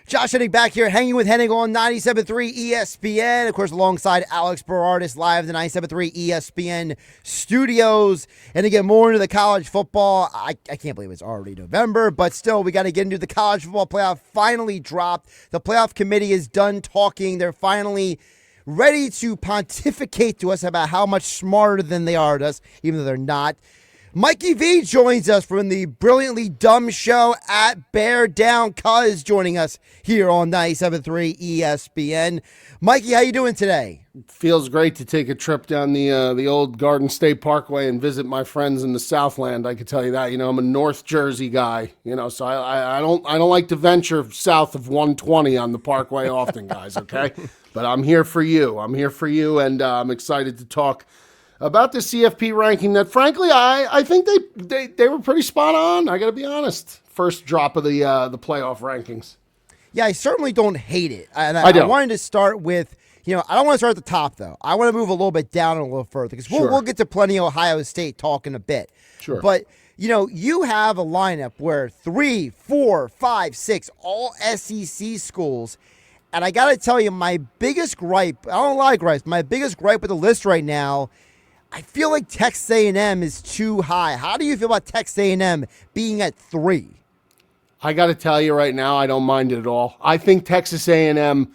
Josh Hennig back here, hanging with Hennig on 97.3 ESPN. Of course, alongside Alex Berardis, live at the 97.3 ESPN studios. And to get more into the college football, I can't believe it's already November, but still, we got to get into the college football playoff. Finally dropped. The playoff committee is done talking. They're finally ready to pontificate to us about how much smarter than they are to us, even though they're not. Mikey V joins us from the brilliantly dumb show at Bear Down Cuz, joining us here on 97.3 ESPN. Mikey, how you doing today? Feels great to take a trip down the old Garden State Parkway and visit my friends in the Southland. I can tell you that. You know, I'm a North Jersey guy. You know, so I don't like to venture south of 120 on the Parkway often, guys. Okay, but I'm here for you. And I'm excited to talk about the CFP ranking that, frankly, I think they were pretty spot on. I got to be honest. First drop of the playoff rankings. Yeah, I certainly don't hate it. And I don't. I wanted to start with, I don't want to start at the top, though. I want to move a little bit down and a little further, because we'll get to plenty of Ohio State talk in a bit. Sure. But, you have a lineup where 3, 4, 5, 6, all SEC schools. And I got to tell you, my biggest gripe, I don't like gripes, my biggest gripe with the list right now, I feel like Texas A&M is too high. How do you feel about Texas A&M being at 3? I got to tell you right now, I don't mind it at all. I think Texas A&M,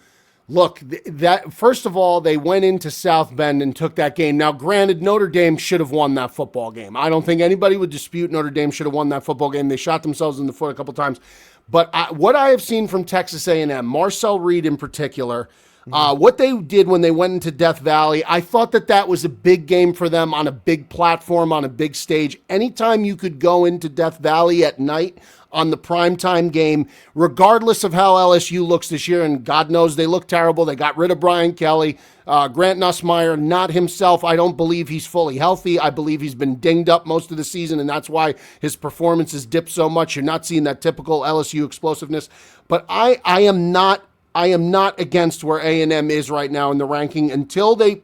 look, that first of all, they went into South Bend and took that game. Now, granted, Notre Dame should have won that football game. I don't think anybody would dispute Notre Dame should have won that football game. They shot themselves in the foot a couple times. But what I have seen from Texas A&M, Marcel Reed in particular, what they did when they went into Death Valley, I thought that was a big game for them on a big platform, on a big stage. Anytime you could go into Death Valley at night on the primetime game, regardless of how LSU looks this year, and God knows they look terrible. They got rid of Brian Kelly. Grant Nussmeier, not himself. I don't believe he's fully healthy. I believe he's been dinged up most of the season, and that's why his performance has dipped so much. You're not seeing that typical LSU explosiveness. But I am not against where A&M is right now in the ranking until they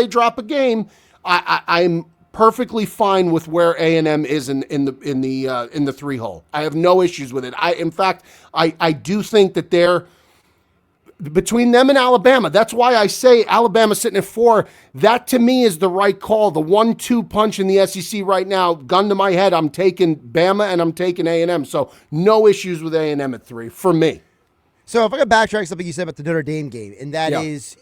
drop a game. I'm perfectly fine with where A&M is in the 3 hole. I have no issues with it. In fact, I do think that they're between them and Alabama. That's why I say Alabama sitting at 4. That to me is the right call. The 1-2 punch in the SEC right now, gun to my head, I'm taking Bama and I'm taking A&M. So no issues with A&M at 3 for me. So if I could backtrack something you said about the Notre Dame game, and that is,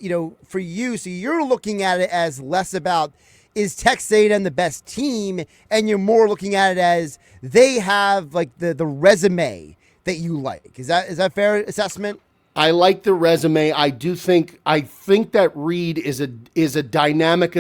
for you, so you're looking at it as less about is Texas A&M the best team, and you're more looking at it as they have like the resume that you like. Is that a fair assessment? I like the resume. I think that Reed is a dynamic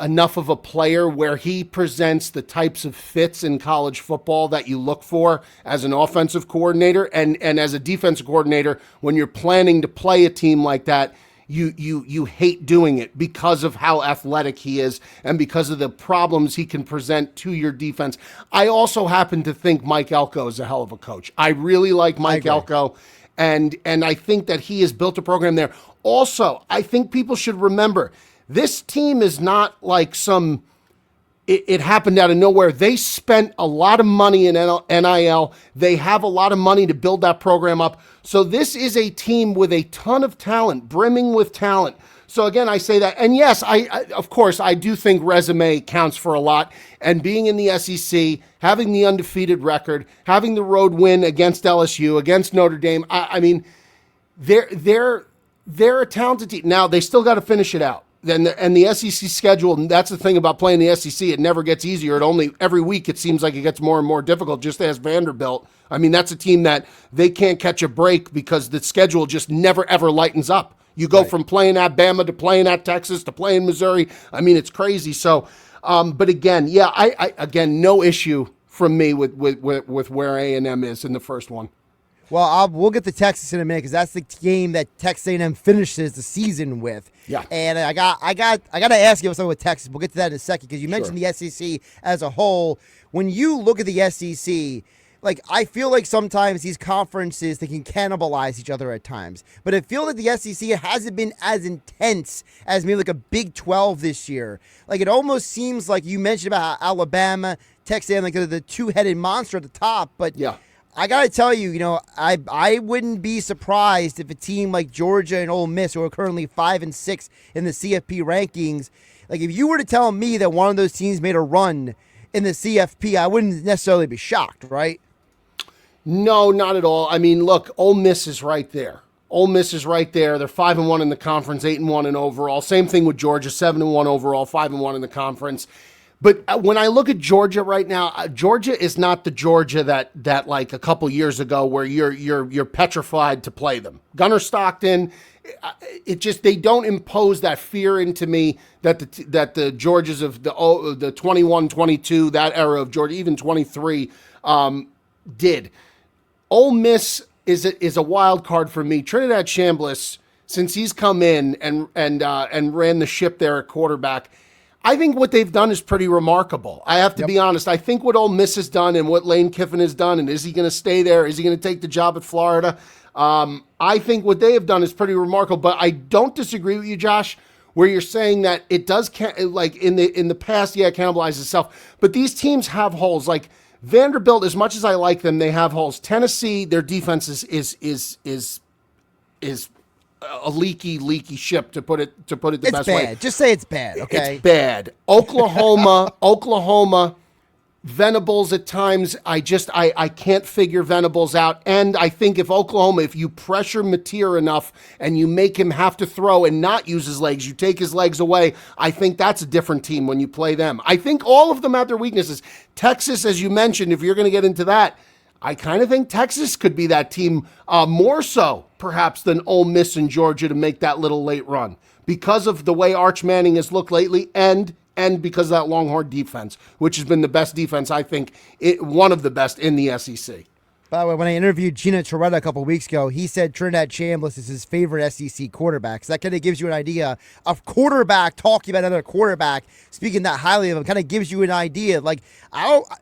enough of a player where he presents the types of fits in college football that you look for as an offensive coordinator and as a defensive coordinator. When you're planning to play a team like that, you hate doing it because of how athletic he is and because of the problems he can present to your defense. I also happen to think Mike Elko is a hell of a coach. I really like Mike Elko. And I think that he has built a program there. Also, I think people should remember, this team is not like it happened out of nowhere. They spent a lot of money in NIL. They have a lot of money to build that program up. So this is a team with a ton of talent, brimming with talent. So again, I say that. And yes, I of course, I do think resume counts for a lot. And being in the SEC, having the undefeated record, having the road win against LSU, against Notre Dame, I mean, they're a talented team. Now, they still got to finish it out. And the SEC schedule, and that's the thing about playing the SEC, it never gets easier. Every week it seems like it gets more and more difficult, just as Vanderbilt. I mean, that's a team that they can't catch a break because the schedule just never, ever lightens up. You go from playing at Bama to playing at Texas to playing Missouri. I mean, it's crazy. So, but again, no issue from me with where A&M is in the first one. Well, we'll get to Texas in a minute because that's the game that Texas A&M finishes the season with. Yeah. And I got to ask you something with Texas. We'll get to that in a second because you mentioned the SEC as a whole. When you look at the SEC, like, I feel like sometimes these conferences, they can cannibalize each other at times. But I feel that the SEC hasn't been as intense as maybe like a Big 12 this year. Like, it almost seems like you mentioned about Alabama, Texas, like they're the two-headed monster at the top. But I gotta tell you, I wouldn't be surprised if a team like Georgia and Ole Miss, who are currently 5 and 6 in the CFP rankings, like if you were to tell me that one of those teams made a run in the CFP, I wouldn't necessarily be shocked, right? No, not at all. I mean, look, Ole Miss is right there. Ole Miss is right there. They're 5-1 in the conference, 8-1 in overall. Same thing with Georgia, 7-1 overall, 5-1 in the conference. But when I look at Georgia right now, Georgia is not the Georgia that like a couple years ago where you're petrified to play them. Gunnar Stockton, they don't impose that fear into me that the Georgias of the 21, 22, that era of Georgia, even 23, did. Ole Miss is a wild card for me. Trinidad Chambliss, since he's come in and ran the ship there at quarterback, I think what they've done is pretty remarkable. I have to be honest. I think what Ole Miss has done and what Lane Kiffin has done, and is he going to stay there? Is he going to take the job at Florida? I think what they have done is pretty remarkable. But I don't disagree with you, Josh, where you're saying that it does, like in the past, it cannibalizes itself. But these teams have holes. Like Vanderbilt, as much as I like them, they have holes. Tennessee, their defense is a leaky ship, to put it the best way. It's bad. Just say it's bad, okay? It's bad. Oklahoma, Venables at times, I can't figure Venables out. And I think if you pressure Mateer enough and you make him have to throw and not use his legs, you take his legs away, I think that's a different team when you play them. I think all of them have their weaknesses. Texas, as you mentioned, if you're going to get into that, I kind of think Texas could be that team more so, perhaps, than Ole Miss and Georgia to make that little late run because of the way Arch Manning has looked lately and because of that Longhorn defense, which has been the best defense, I think, one of the best in the SEC. By the way, when I interviewed Gina Toretta a couple of weeks ago, he said Trinidad Chambliss is his favorite SEC quarterback. So that kind of gives you an idea of quarterback talking about another quarterback, speaking that highly of him, kind of gives you an idea. Like,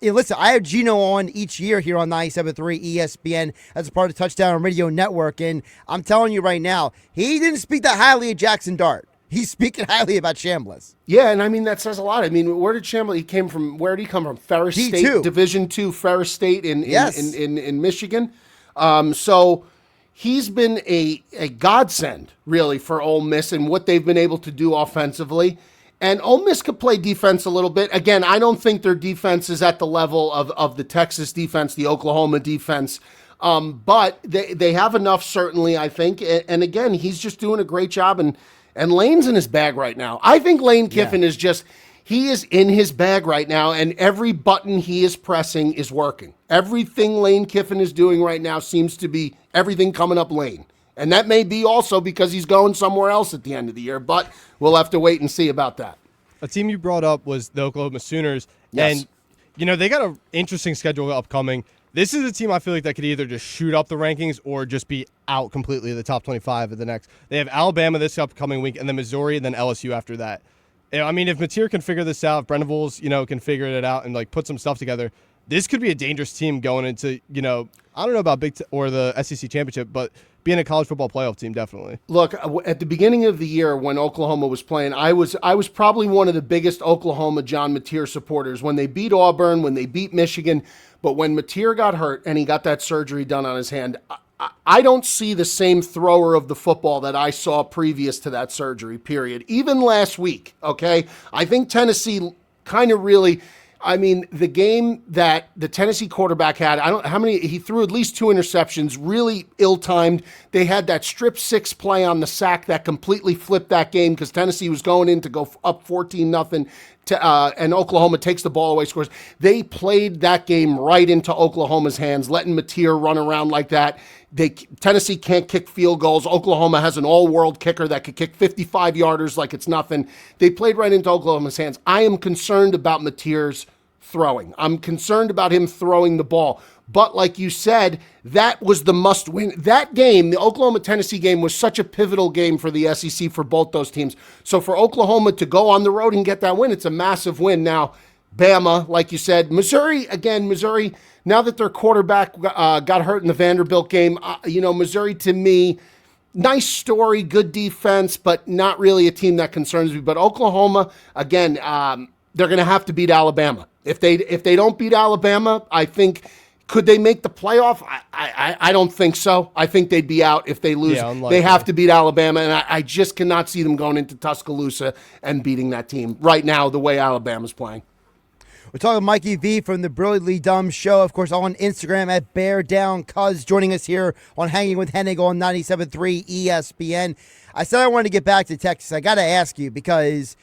listen, I have Gino on each year here on 97.3 ESPN as a part of Touchdown Radio Network, and I'm telling you right now, he didn't speak that highly of Jackson Dart. He's speaking highly about Chambliss. Yeah, and I mean, that says a lot. I mean, where did Chambliss, where did he come from? Ferris D2. State, Division II, Ferris State in Michigan. So he's been a godsend, really, for Ole Miss and what they've been able to do offensively. And Ole Miss could play defense a little bit. Again, I don't think their defense is at the level of the Texas defense, the Oklahoma defense. But they have enough, certainly, I think. And again, he's just doing a great job. And Lane's in his bag right now. I think Lane Kiffin is he is in his bag right now, and every button he is pressing is working. Everything Lane Kiffin is doing right now seems to be everything coming up Lane. And that may be also because he's going somewhere else at the end of the year, but we'll have to wait and see about that. A team you brought up was the Oklahoma Sooners. Yes. And, they got an interesting schedule upcoming. This is a team I feel like that could either just shoot up the rankings or just be out completely of the top 25 of the next. They have Alabama this upcoming week, and then Missouri, and then LSU after that. I mean, if Mateer can figure this out, if Venables, can figure it out and put some stuff together, this could be a dangerous team going into, I don't know about or the SEC championship, but being a college football playoff team, definitely. Look, at the beginning of the year when Oklahoma was playing, I was probably one of the biggest Oklahoma John Mateer supporters when they beat Auburn, when they beat Michigan. But when Mateer got hurt and he got that surgery done on his hand, I don't see the same thrower of the football that I saw previous to that surgery, period. Even last week, okay? I think Tennessee kind of really, the game that the Tennessee quarterback had, he threw at least 2 interceptions, really ill-timed. They had that strip 6 play on the sack that completely flipped that game because Tennessee was going in to go up 14-0. And Oklahoma takes the ball away, scores. They played that game right into Oklahoma's hands, letting Mateer run around like that. Tennessee can't kick field goals. Oklahoma has an all-world kicker that could kick 55-yarders like it's nothing. They played right into Oklahoma's hands. I am concerned about Mateer's throwing. I'm concerned about him throwing the ball. But like you said, that was the must-win. That game, the Oklahoma-Tennessee game, was such a pivotal game for the SEC for both those teams. So for Oklahoma to go on the road and get that win, it's a massive win. Now, Bama, like you said, Missouri, now that their quarterback got hurt in the Vanderbilt game, Missouri to me, nice story, good defense, but not really a team that concerns me. But Oklahoma, again, they're going to have to beat Alabama. If they don't beat Alabama, I think Could they make the playoff? I don't think so. I think they'd be out if they lose. Yeah, unlikely. They have to beat Alabama, and I just cannot see them going into Tuscaloosa and beating that team right now the way Alabama's playing. We're talking Mikey V from the Brilliantly Dumb Show, of course, on Instagram at Bear Down Cuz, joining us here on Hanging with Hennig on 97.3 ESPN. I said I wanted to get back to Texas. I got to ask you because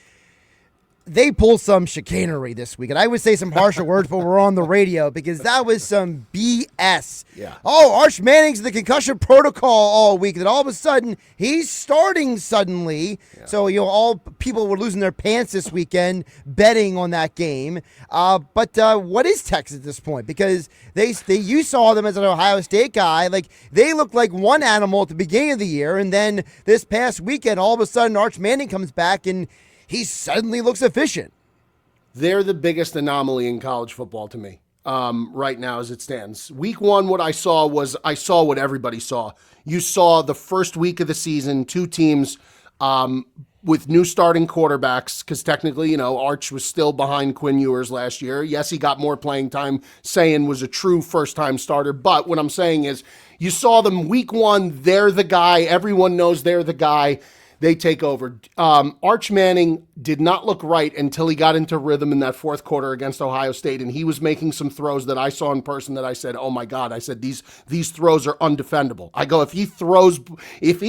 they pulled some chicanery this week. And I would say some harsher words, but we're on the radio because that was some BS. Yeah. Oh, Arch Manning's in the concussion protocol all week. Then all of a sudden, he's starting suddenly. Yeah. So, all people were losing their pants this weekend betting on that game. But what is Texas at this point? Because you saw them as an Ohio State guy. Like, they looked like one animal at the beginning of the year. And then this past weekend, all of a sudden, Arch Manning comes back and he suddenly looks efficient. They're the biggest anomaly in college football to me right now as it stands. Week one, what I saw what everybody saw. You saw the first week of the season, two teams with new starting quarterbacks, because technically, Arch was still behind Quinn Ewers last year. Yes, he got more playing time. Sayin was a true first-time starter. But what I'm saying is you saw them week one, they're the guy. Everyone knows they're the guy. They take over. Arch Manning did not look right until he got into rhythm in that fourth quarter against Ohio State, and he was making some throws that I saw in person that I said, oh my God, I said, these throws are undefendable. I go, if he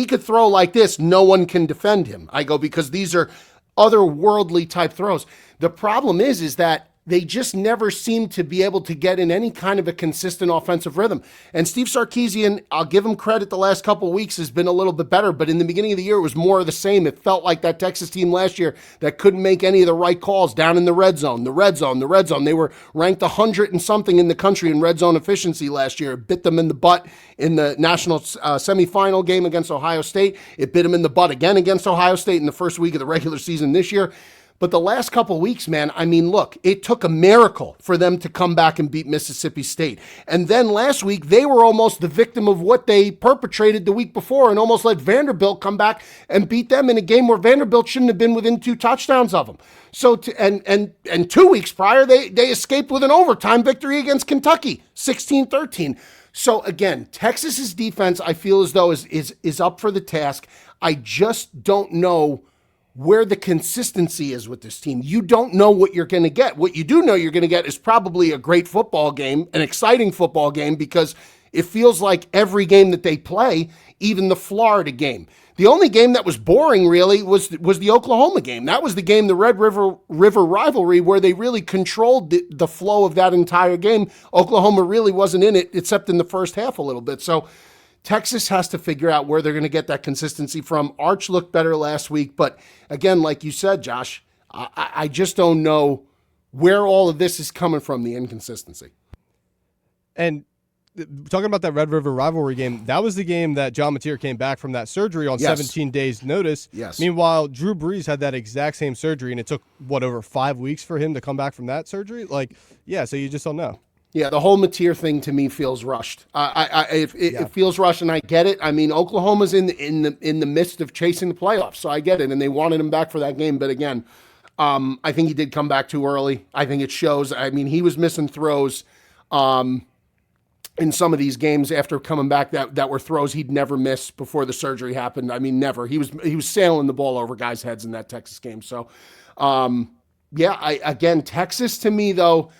could throw like this, no one can defend him. I go, because these are otherworldly type throws. The problem is that they just never seem to be able to get in any kind of a consistent offensive rhythm. And Steve Sarkisian, I'll give him credit, the last couple of weeks has been a little bit better, but in the beginning of the year, it was more of the same. It felt like that Texas team last year that couldn't make any of the right calls down in the red zone. They were ranked 100 and something in the country in red zone efficiency last year. It bit them in the butt in the national semifinal game against Ohio State. It bit them in the butt again against Ohio State in the first week of the regular season this year. But the last couple of weeks, man, look, it took a miracle for them to come back and beat Mississippi State. And then last week, they were almost the victim of what they perpetrated the week before and almost let Vanderbilt come back and beat them in a game where Vanderbilt shouldn't have been within 2 touchdowns of them. So, and 2 weeks prior, they escaped with an overtime victory against Kentucky, 16-13. So again, Texas's defense, I feel as though is up for the task. I just don't know where the consistency is with this team. You don't know what you're going to get. What you do know you're going to get is probably a great football game, an exciting football game, because it feels like every game that they play, even the Florida game. The only game that was boring, really, was the Oklahoma game. That was the game, the Red River rivalry, where they really controlled the flow of that entire game. Oklahoma really wasn't in it, except in the first half a little bit. So Texas has to figure out where they're going to get that consistency from. Arch looked better last week, but again, like you said, Josh, I just don't know where all of this is coming from, the inconsistency. And talking about that Red River rivalry game, that was the game that John Mateer came back from that surgery on 17 days' notice. Yes. Meanwhile, Drew Brees had that exact same surgery, and it took, over 5 weeks for him to come back from that surgery? So you just don't know. Yeah, the whole Mateer thing to me feels rushed. It feels rushed, and I get it. Oklahoma's in the midst of chasing the playoffs, so I get it, and they wanted him back for that game. But again, I think he did come back too early. I think it shows. He was missing throws in some of these games after coming back that were throws he'd never missed before the surgery happened. Never. He was sailing the ball over guys' heads in that Texas game. So, Texas to me, though.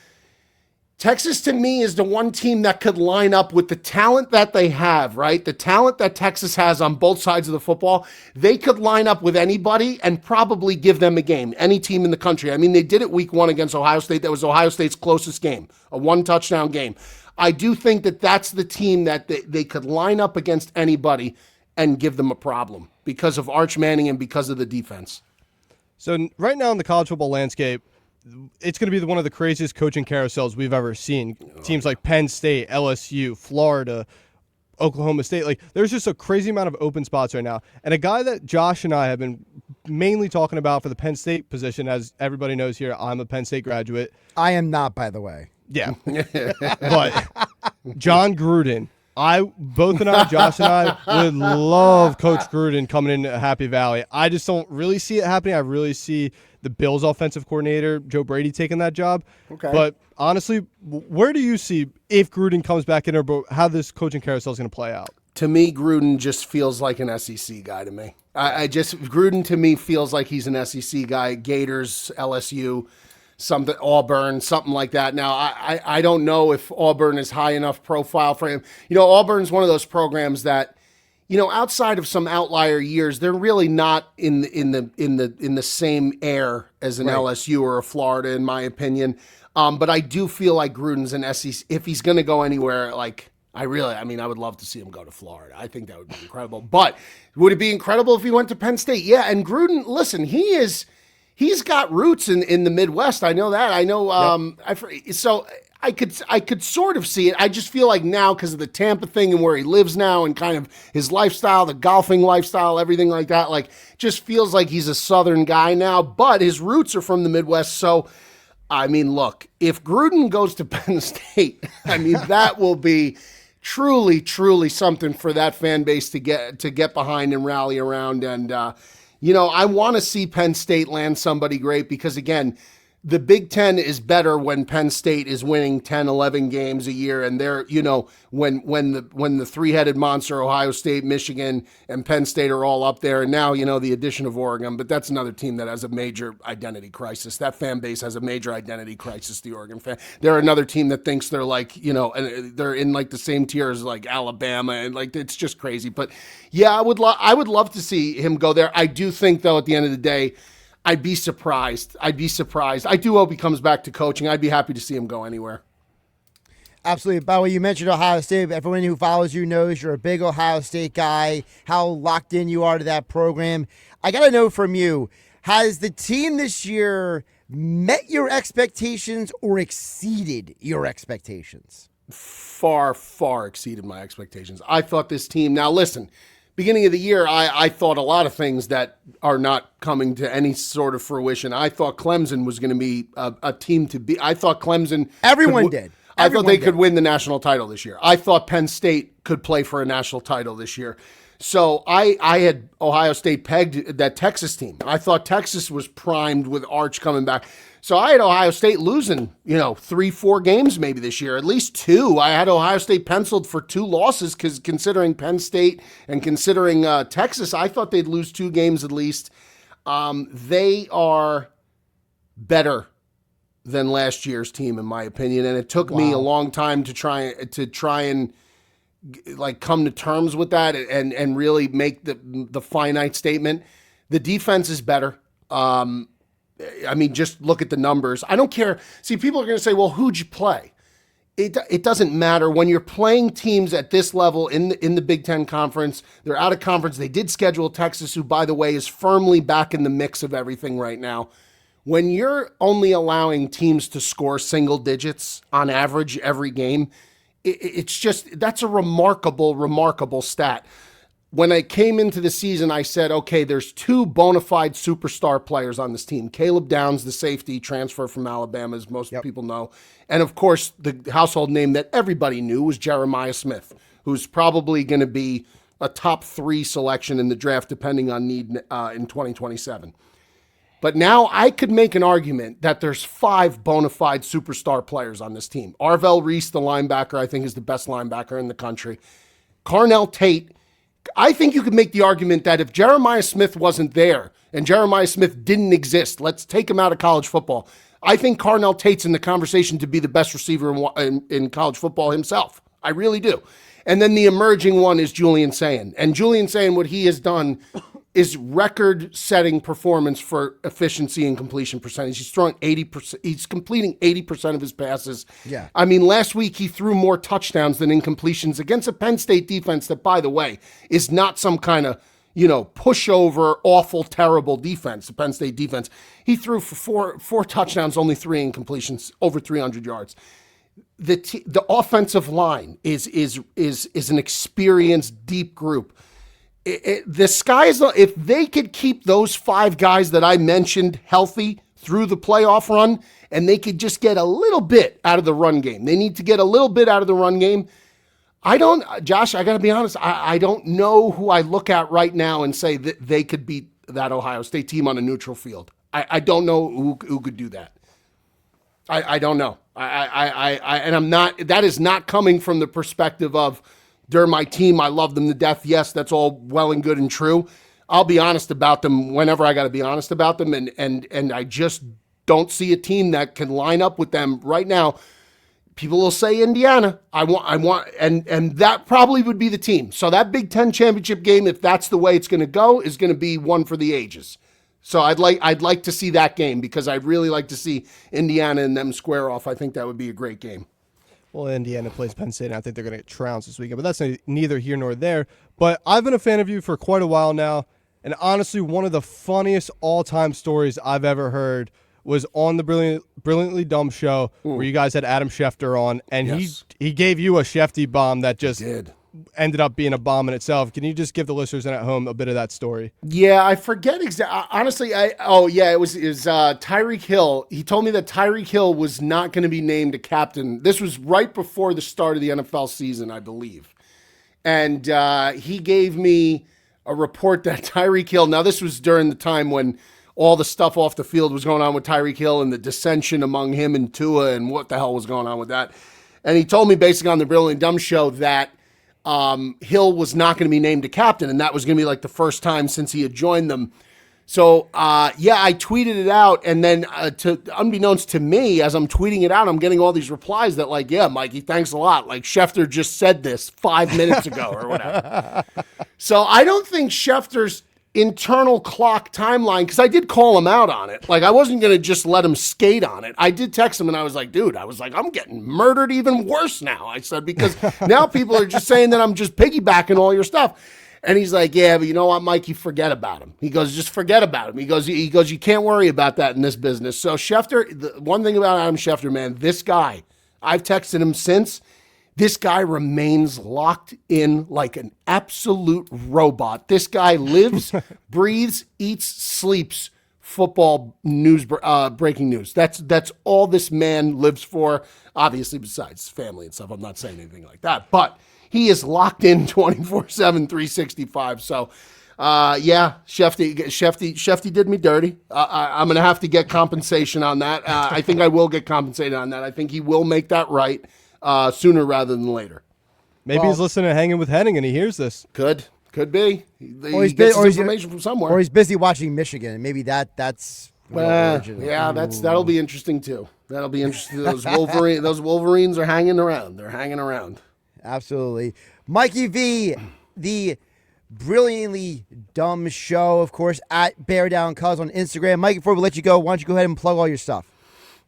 Texas, to me, is the one team that could line up with the talent that they have, right? The talent that Texas has on both sides of the football. They could line up with anybody and probably give them a game, any team in the country. They did it week one against Ohio State. That was Ohio State's closest game, a 1-touchdown game. I do think that that's the team that they could line up against anybody and give them a problem because of Arch Manning and because of the defense. So right now in the college football landscape, it's going to be one of the craziest coaching carousels we've ever seen. Teams like Penn State, LSU, Florida, Oklahoma State. There's just a crazy amount of open spots right now. And a guy that Josh and I have been mainly talking about for the Penn State position, as everybody knows here, I'm a Penn State graduate. I am not, by the way. Yeah. But John Gruden Both and I, Josh and I, would love Coach Gruden coming into Happy Valley. I just don't really see it happening. I really see the Bills' offensive coordinator, Joe Brady, taking that job. Okay. But honestly, where do you see, if Gruden comes back in, or how this coaching carousel is going to play out? To me, Gruden just feels like an SEC guy to me. Gruden to me feels like he's an SEC guy. Gators, LSU, something, Auburn, something like that. Now, I don't know if Auburn is high enough profile for him. Auburn's one of those programs that, outside of some outlier years, they're really not in the same air as an LSU or a Florida, in my opinion. But I do feel like Gruden's an SEC. If he's going to go anywhere, I would love to see him go to Florida. I think that would be incredible. But would it be incredible if he went to Penn State? Yeah, and Gruden, listen, he's got roots in the Midwest. I know that. I know. So I could sort of see it. I just feel like now, because of the Tampa thing and where he lives now and kind of his lifestyle, the golfing lifestyle, everything like that, just feels like he's a Southern guy now. But his roots are from the Midwest. So, look, if Gruden goes to Penn State, that will be truly, truly something for that fan base to get behind and rally around. And, I want to see Penn State land somebody great because, again, the Big Ten is better when Penn State is winning 10, 11 games a year. And they're, when the three-headed monster, Ohio State, Michigan, and Penn State are all up there. And now, the addition of Oregon. But that's another team that has a major identity crisis. That fan base has a major identity crisis, the Oregon fan. They're another team that thinks they're they're in the same tier as Alabama. And it's just crazy. But yeah, I would love to see him go there. I do think, though, at the end of the day, I'd be surprised. I do hope he comes back to coaching. I'd be happy to see him go anywhere. Absolutely. By the way, you mentioned Ohio State. Everyone who follows you knows you're a big Ohio State guy, how locked in you are to that program. I got to know from you, has the team this year met your expectations or exceeded your expectations? Far, far exceeded my expectations. I thought this team, now listen, beginning of the year, I thought a lot of things that are not coming to any sort of fruition. I thought Clemson was going to be a team to be. I thought Clemson. Everyone did. I thought they could win the national title this year. I thought Penn State could play for a national title this year. So I had Ohio State pegged that Texas team. I thought Texas was primed with Arch coming back. So I had Ohio State losing, 3-4 games maybe this year, at least 2. I had Ohio State penciled for 2 losses because considering Penn State and considering Texas, I thought they'd lose 2 games at least. They are better than last year's team, in my opinion, and it took me a long time to try and come to terms with that and really make the finite statement. The defense is better. Just look at the numbers. I don't care. See, people are going to say, well, who'd you play? It doesn't matter. When you're playing teams at this level in the Big Ten Conference, they're out of conference. They did schedule Texas, who, by the way, is firmly back in the mix of everything right now. When you're only allowing teams to score single digits on average every game, that's a remarkable, remarkable stat. When I came into the season, I said, okay, there's 2 bona fide superstar players on this team. Caleb Downs, the safety, transfer from Alabama, as most people know. And, of course, the household name that everybody knew was Jeremiah Smith, who's probably going to be a top 3 selection in the draft, depending on need in 2027. But now I could make an argument that there's 5 bona fide superstar players on this team. Arvell Reese, the linebacker, I think is the best linebacker in the country. Carnell Tate. I think you could make the argument that if Jeremiah Smith wasn't there and Jeremiah Smith didn't exist, let's take him out of college football. I think Carnell Tate's in the conversation to be the best receiver in college football himself. I really do. And then the emerging one is Julian Sayin. And Julian Sayin, what he has done is record-setting performance for efficiency and completion percentage. He's throwing 80%. He's completing 80% of his passes. Yeah. Last week he threw more touchdowns than incompletions against a Penn State defense that, by the way, is not some kind of, pushover, awful, terrible defense. The Penn State defense. He threw for four touchdowns, only 3 incompletions, over 300 yards. The offensive line is an experienced, deep group. The sky's if they could keep those 5 guys that I mentioned healthy through the playoff run, and they could just get a little bit out of the run game. They need to get a little bit out of the run game. Josh, I got to be honest. I don't know who I look at right now and say that they could beat that Ohio State team on a neutral field. I don't know who could do that. I don't know. And I'm not, that is not coming from the perspective of they're my team. I love them to death. Yes, that's all well and good and true. I'll be honest about them whenever I got to be honest about them. And I just don't see a team that can line up with them right now. People will say Indiana. And that probably would be the team. So that Big Ten championship game, if that's the way it's going to go, is going to be one for the ages. So I'd like to see that game because I'd really like to see Indiana and them square off. I think that would be a great game. Well, Indiana plays Penn State, and I think they're going to get trounced this weekend. But that's neither here nor there. But I've been a fan of you for quite a while now. And honestly, one of the funniest all-time stories I've ever heard was on the Brilliantly Dumb show where you guys had Adam Schefter on, and yes. he gave you a Shefty bomb that just did. Ended up being a bomb in itself. Can you just give the listeners at home a bit of that story? Yeah, I forget exactly. Honestly, it was Tyreek Hill. He told me that Tyreek Hill was not going to be named a captain. This was right before the start of the NFL season, I believe. And he gave me a report that Tyreek Hill, now this was during the time when all the stuff off the field was going on with Tyreek Hill and the dissension among him and Tua and what the hell was going on with that. And he told me basically on the Brilliant Dumb show that Hill was not going to be named a captain, and that was going to be like the first time since he had joined them. So, I tweeted it out, and then unbeknownst to me, as I'm tweeting it out, I'm getting all these replies that like, yeah, Mikey, thanks a lot. Like, Schefter just said this 5 minutes ago or whatever. So I don't think Schefter's internal clock timeline, because I did call him out on it. Like, I wasn't going to just let him skate on it. I did text him, and I was like, dude, I'm getting murdered even worse now. I said, because now people are just saying that I'm just piggybacking all your stuff. And he's like, yeah, but you know what, Mikey, forget about him. He goes, just forget about him. He goes, you can't worry about that in this business. So Schefter, the one thing about Adam Schefter, man, this guy, I've texted him since. This guy remains locked in like an absolute robot. This guy lives, breathes, eats, sleeps football news, breaking news. That's all this man lives for. Obviously, besides family and stuff. I'm not saying anything like that, but he is locked in 24/7, 365. So, Shefty did me dirty. I'm going to have to get compensation on that. I think I will get compensated on that. I think he will make that right sooner rather than later. Maybe he's listening and hanging with Henning and he hears this. Could be. He gets his information from somewhere. Or he's busy watching Michigan, and maybe that's that'll be interesting too. That'll be interesting. Those Wolverines are hanging around. They're hanging around. Absolutely. Mikey V, the Brilliantly Dumb show, of course, at Bear Down Cuz on Instagram. Mike, before we let you go, why don't you go ahead and plug all your stuff?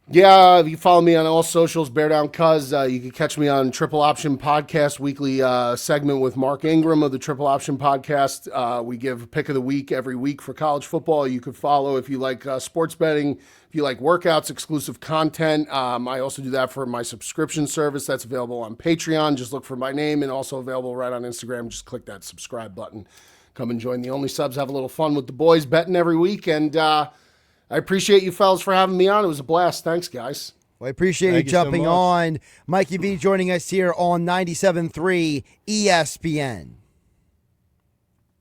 Yeah, if you follow me on all socials, Bear Down Cuz, you can catch me on Triple Option Podcast, weekly segment with Mark Ingram of the Triple Option Podcast. We give a pick of the week every week for college football. You could follow if you like sports betting, if you like workouts, exclusive content. I also do that for my subscription service that's available on Patreon. Just look for my name, and also available right on Instagram. Just click that subscribe button. Come and join the Only Subs. Have a little fun with the boys betting every week, and I appreciate you fellas for having me on. It was a blast. Thanks, guys. Well, I appreciate you jumping on. Mikey V joining us here on 97.3 ESPN.